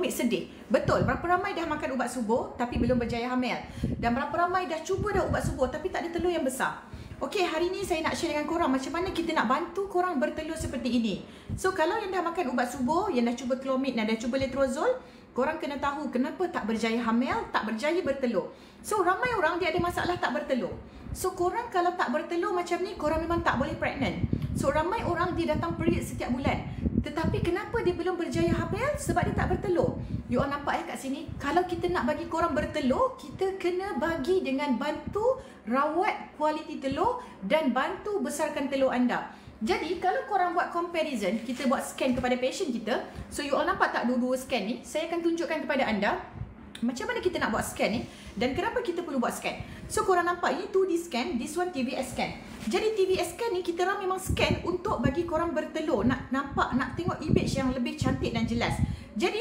ambil sedih. Betul, berapa ramai dah makan ubat subur tapi belum berjaya hamil. Dan berapa ramai dah cuba dah ubat subur tapi tak ada telur yang besar. Okey, hari ni saya nak share dengan korang macam mana kita nak bantu korang bertelur seperti ini. So, kalau yang dah makan ubat subur, yang dah cuba Clomid dan dah cuba Letrozole, korang kena tahu kenapa tak berjaya hamil, tak berjaya bertelur. So, ramai orang dia ada masalah tak bertelur. So, korang kalau tak bertelur macam ni, korang memang tak boleh pregnant. So, ramai orang dia datang period setiap bulan. Tetapi kenapa dia belum berjaya hamil? Sebab dia tak bertelur. You all nampak kat sini? Kalau kita nak bagi korang bertelur, kita kena bagi dengan bantu rawat kualiti telur dan bantu besarkan telur anda. Jadi, kalau korang buat comparison, kita buat scan kepada patient kita. So, you all nampak tak dua-dua scan ni? Saya akan tunjukkan kepada anda macam mana kita nak buat scan ni dan kenapa kita perlu buat scan. So, korang nampak ini 2D scan, this one TVS scan. Jadi, TVS scan ni kita orang memang scan untuk bagi korang bertelur. Nak nampak, nak tengok image yang lebih cantik dan jelas. Jadi,